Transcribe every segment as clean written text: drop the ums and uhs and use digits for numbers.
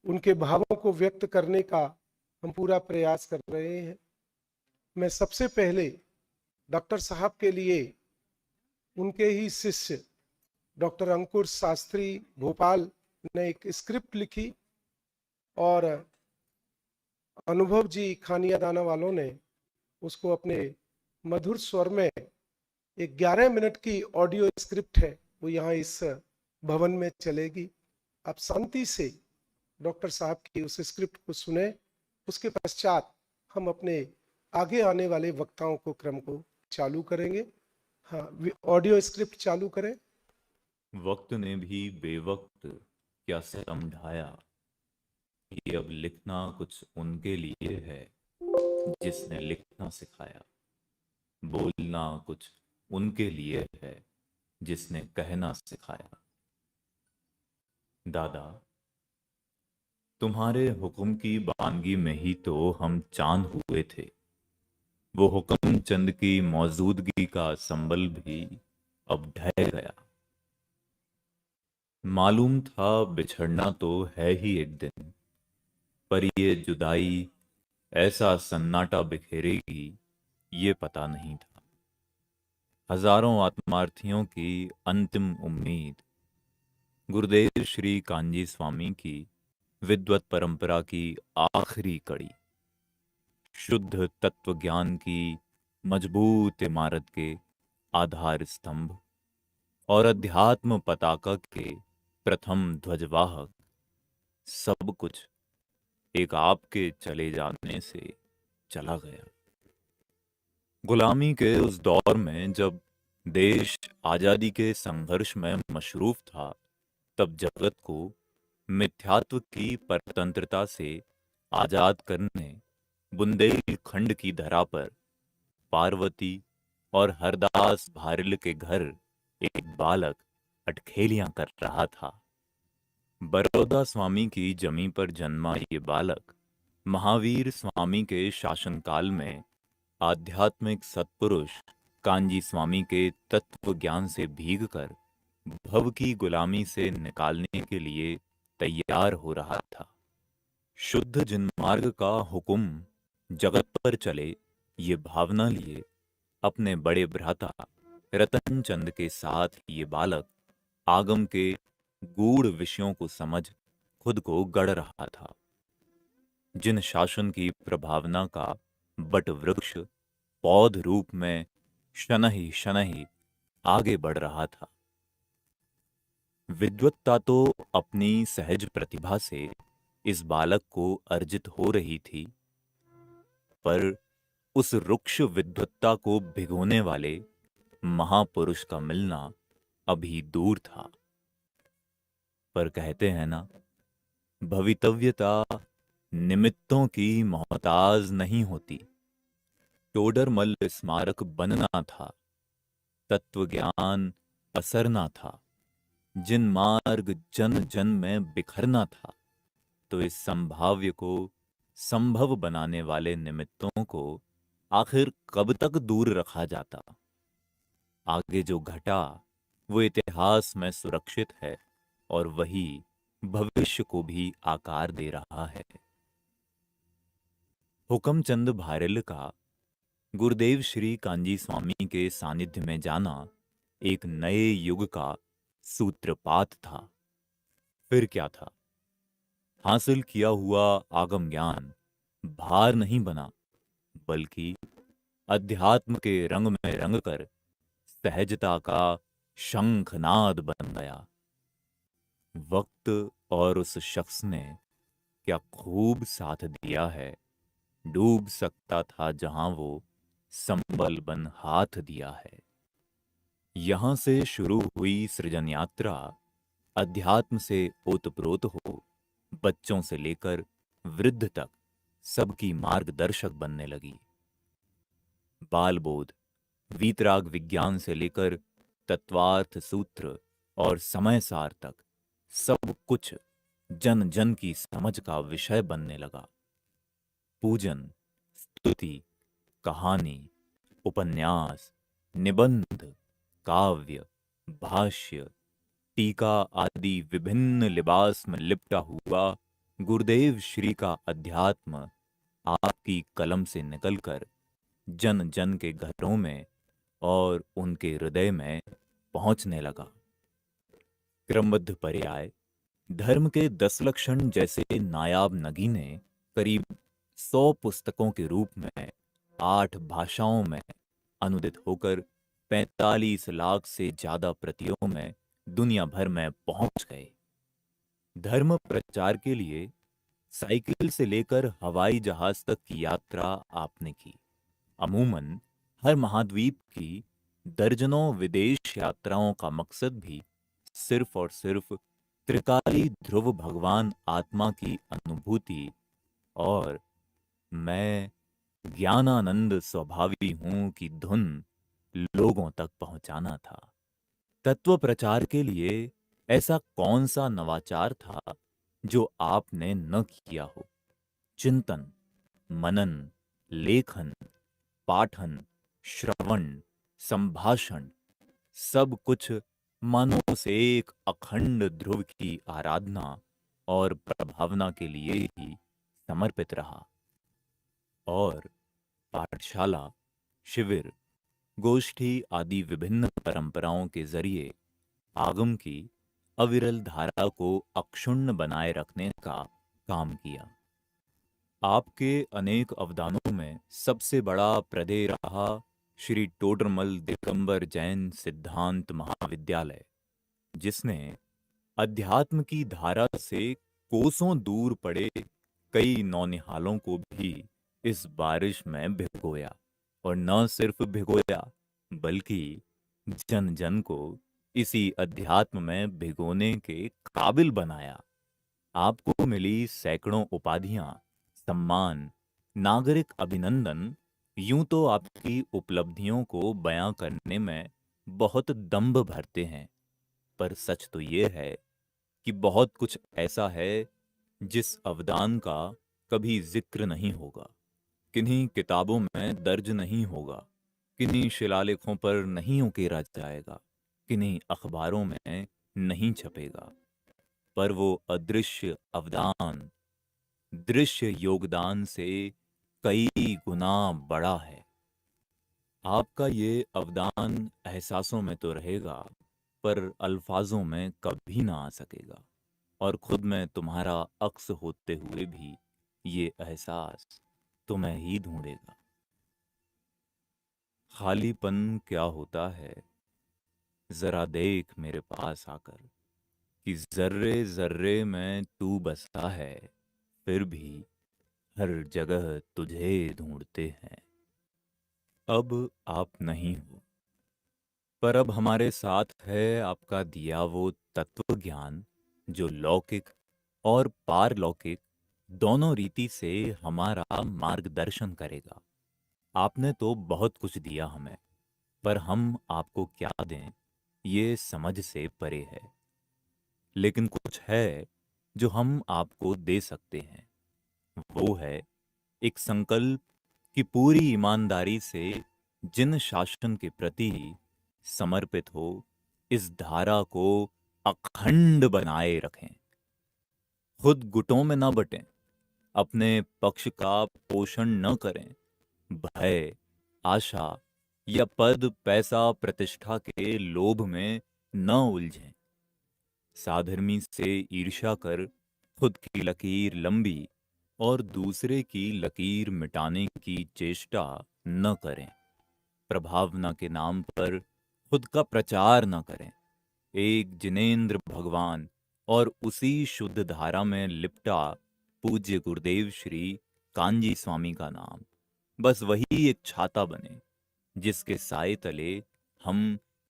उनके भावों को व्यक्त करने का हम पूरा प्रयास कर रहे हैं। मैं सबसे पहले डॉक्टर साहब के लिए उनके ही शिष्य डॉक्टर अंकुर शास्त्री भोपाल ने एक स्क्रिप्ट लिखी और अनुभव जी खानिया दाना वालों ने उसको अपने मधुर स्वर में एक 11 मिनट की ऑडियो स्क्रिप्ट है, वो यहाँ इस भवन में चलेगी। आप शांति से डॉक्टर साहब की उस स्क्रिप्ट को सुने। उसके पश्चात हम अपने आगे आने वाले वक्ताओं को क्रम को चालू करेंगे। हाँ, ऑडियो स्क्रिप्ट चालू करें। वक्त ने भी बेवक्त क्या सितम ढाया, कि अब लिखना कुछ उनके लिए है जिसने लिखना सिखाया। बोलना कुछ उनके लिए है जिसने कहना सिखाया। दादा, तुम्हारे हुक्म की बानगी में ही तो हम चांद हुए थे। वो हुक्म चंद की मौजूदगी का संबल भी अब ढह गया। मालूम था बिछड़ना तो है ही एक दिन, पर ये जुदाई ऐसा सन्नाटा बिखेरेगी ये पता नहीं था। हजारों आत्मार्थियों की अंतिम उम्मीद, गुरुदेव श्री कांजी स्वामी की विद्वत परंपरा की आखिरी कड़ी, शुद्ध तत्व ज्ञान की मजबूत इमारत के आधार स्तंभ और अध्यात्म पताका के प्रथम ध्वजवाहक, सब कुछ एक आपके चले जाने से चला गया। गुलामी के उस दौर में जब देश आजादी के संघर्ष में मशरूफ था, तब जगत को मिथ्यात्व की परतंत्रता से आजाद करने बुंदेलखंड की धरा पर पार्वती और हरदास भारिल के घर एक बालक अटखेलियां कर रहा था। बड़ौदा स्वामी की जमी पर जन्मा ये बालक महावीर स्वामी के शासनकाल में आध्यात्मिक सत्पुरुष कांजी स्वामी के तत्व ज्ञान से भीगकर भव की गुलामी से निकालने के लिए तैयार हो रहा था। शुद्ध जिनमार्ग का हुक्म जगत पर चले, ये भावना लिए अपने बड़े भ्राता रतन चंद के साथ ये बालक आगम के गूढ़ विषयों को समझ खुद को गढ़ रहा था। जिन शासन की प्रभावना का बट वृक्ष पौध रूप में शनहि शनहि आगे बढ़ रहा था। विद्वत्ता तो अपनी सहज प्रतिभा से इस बालक को अर्जित हो रही थी, पर उस रुक्ष विद्वत्ता को भिगोने वाले महापुरुष का मिलना अभी दूर था। पर कहते हैं ना, भवितव्यता निमित्तों की मोहताज नहीं होती। टोडरमल स्मारक बनना था, तत्व ज्ञान पसरना था, जिन मार्ग जन जन में बिखरना था, तो इस संभाव्य को संभव बनाने वाले निमित्तों को आखिर कब तक दूर रखा जाता। आगे जो घटा वो इतिहास में सुरक्षित है और वही भविष्य को भी आकार दे रहा है। हुक्मचंद भारिल का गुरुदेव श्री कांजी स्वामी के सानिध्य में जाना एक नए युग का सूत्रपात था। फिर क्या था? हासिल किया हुआ आगम ज्ञान भार नहीं बना, बल्कि अध्यात्म के रंग में रंग कर सहजता का शंखनाद बन गया। वक्त और उस शख्स ने क्या खूब साथ दिया है। डूब सकता था जहां वो संबल बन हाथ दिया है। यहां से शुरू हुई सृजन यात्रा अध्यात्म से ओतप्रोत हो बच्चों से लेकर वृद्ध तक सबकी मार्गदर्शक बनने लगी। बाल बोध, वीतराग विज्ञान से लेकर तत्वार्थ सूत्र और समय सार तक सब कुछ जन जन की समझ का विषय बनने लगा। पूजन, स्तुति, कहानी, उपन्यास, निबंध, काव्य, भाष्य, टीका आदि विभिन्न लिबास में लिपटा हुआ गुरुदेव श्री का अध्यात्म आपकी कलम से निकलकर जन जन के घरों में और उनके हृदय में पहुंचने लगा। क्रमबद्ध पर्याय धर्म के 10 लक्षण जैसे नायाब नगीने करीब 100 पुस्तकों के रूप में 8 भाषाओं में अनुदित होकर 45 लाख से ज्यादा प्रतियों में दुनिया भर में पहुंच गए। धर्म प्रचार के लिए साइकिल से लेकर हवाई जहाज तक की यात्रा आपने की। अमूमन हर महाद्वीप की दर्जनों विदेश यात्राओं का मकसद भी सिर्फ और सिर्फ त्रिकाली ध्रुव भगवान आत्मा की अनुभूति और मैं ज्ञानानंद स्वभावी हूं की धुन लोगों तक पहुंचाना था। तत्व प्रचार के लिए ऐसा कौन सा नवाचार था जो आपने न किया हो? चिंतन, मनन, लेखन, पाठन, श्रवण, संभाषण, सब कुछ मानो उस एक अखंड ध्रुव की आराधना और प्रभावना के लिए ही समर्पित रहा। और पाठशाला, शिविर, गोष्ठी आदि विभिन्न परंपराओं के जरिए आगम की अविरल धारा को अक्षुण्ण बनाए रखने का काम किया। आपके अनेक अवदानों में सबसे बड़ा प्रदेय रहा श्री टोडरमल दिगंबर जैन सिद्धांत महाविद्यालय, जिसने अध्यात्म की धारा से कोसों दूर पड़े कई नौनिहालों को भी इस बारिश में भिगोया, और न सिर्फ भिगोया बल्कि जन जन को इसी अध्यात्म में भिगोने के काबिल बनाया। आपको मिली सैकड़ों उपाधियां, सम्मान, नागरिक अभिनंदन यूं तो आपकी उपलब्धियों को बयां करने में बहुत दंभ भरते हैं, पर सच तो ये है कि बहुत कुछ ऐसा है जिस अवदान का कभी जिक्र नहीं होगा, किन्हीं किताबों में दर्ज नहीं होगा, किन्हीं शिलालेखों पर नहीं उकेरा जाएगा, किन्हीं अखबारों में नहीं छपेगा, पर वो अदृश्य अवदान दृश्य योगदान से कई गुना बड़ा है। आपका ये अवदान एहसासों में तो रहेगा, पर अल्फाजों में कभी ना आ सकेगा, और खुद में तुम्हारा अक्स होते हुए भी ये एहसास तुम्हें ही ढूंढेगा। खालीपन क्या होता है जरा देख मेरे पास आकर, कि जर्रे जर्रे में तू बसा है, फिर भी हर जगह तुझे ढूंढते हैं। अब आप नहीं हो, पर अब हमारे साथ है आपका दिया वो तत्व ज्ञान जो लौकिक और पारलौकिक दोनों रीति से हमारा मार्गदर्शन करेगा। आपने तो बहुत कुछ दिया हमें, पर हम आपको क्या दें ये समझ से परे है। लेकिन कुछ है जो हम आपको दे सकते हैं, वो है एक संकल्प कि पूरी ईमानदारी से जिन शासन के प्रति समर्पित हो इस धारा को अखंड बनाए रखें। खुद गुटों में न बटें, अपने पक्ष का पोषण न करें, भय, आशा या पद, पैसा, प्रतिष्ठा के लोभ में न उलझें। साधर्मी से ईर्ष्या कर खुद की लकीर लंबी और दूसरे की लकीर मिटाने की चेष्टा न करें। प्रभावना के नाम पर खुद का प्रचार न करें। एक जिनेंद्र भगवान और उसी शुद्ध धारा में लिपटा पूज्य गुरुदेव श्री कांजी स्वामी का नाम, बस वही एक छाता बने जिसके साए तले हम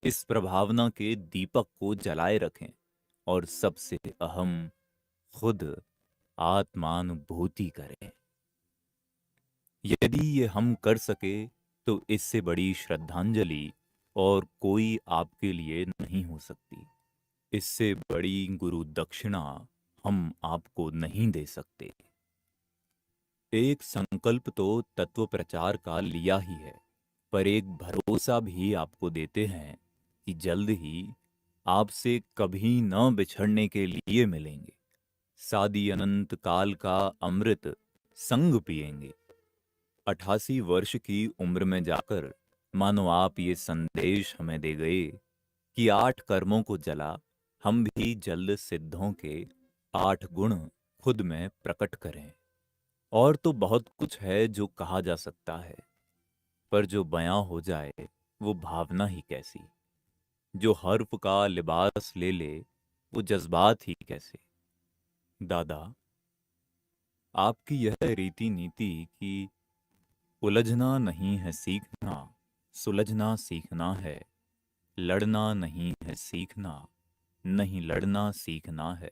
इस प्रभावना के दीपक को जलाए रखें और सबसे अहम खुद आत्मानुभूति करें। यदि ये हम कर सके तो इससे बड़ी श्रद्धांजलि और कोई आपके लिए नहीं हो सकती। इससे बड़ी गुरु दक्षिणा हम आपको नहीं दे सकते। एक संकल्प तो तत्व प्रचार का लिया ही है, पर एक भरोसा भी आपको देते हैं कि जल्द ही आपसे कभी न बिछड़ने के लिए मिलेंगे। सादी अनंत काल का अमृत संग पिएंगे। 88 वर्ष की उम्र में जाकर मानो आप ये संदेश हमें दे गए कि 8 कर्मों को जला हम भी जल्द सिद्धों के 8 गुण खुद में प्रकट करें। और तो बहुत कुछ है जो कहा जा सकता है, पर जो बयां हो जाए वो भावना ही कैसी। जो हर्फ का लिबास ले ले वो जज्बात ही कैसे। दादा, आपकी यह रीति नीति कि उलझना नहीं है सीखना, सुलझना सीखना है, लड़ना नहीं है सीखना, नहीं लड़ना सीखना है,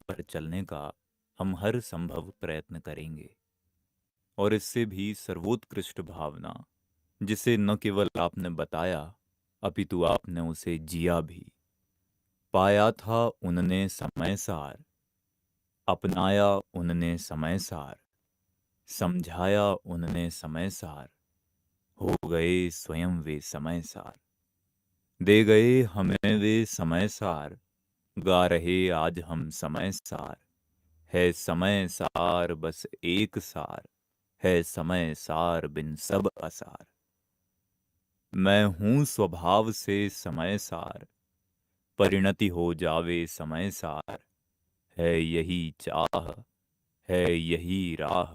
पर चलने का हम हर संभव प्रयत्न करेंगे। और इससे भी सर्वोत्कृष्ट भावना, जिसे न केवल आपने बताया अपितु आपने उसे जिया भी। पाया था उनने समय सार, अपनाया उनने समय सार, समझाया उनने समय सार, हो गए स्वयं वे समय सार। दे गए हमें वे समय सार, गा रहे आज हम समय सार। है समय सार बस एक सार, है समय सार बिन सब असार। मैं हूं स्वभाव से समय सार, परिणति हो जावे समय सार। है यही चाह, है यही राह,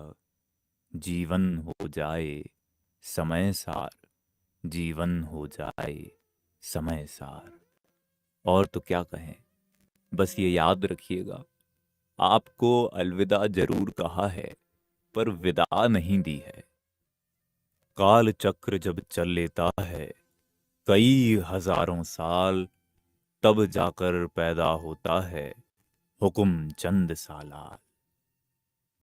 जीवन हो जाए समय सार, जीवन हो जाए समय सार। और तो क्या कहें, बस ये याद रखिएगा, आपको अलविदा जरूर कहा है पर विदा नहीं दी है। काल चक्र जब चल लेता है कई हजारों साल, तब जाकर पैदा होता है हुक्म चंद सालाल।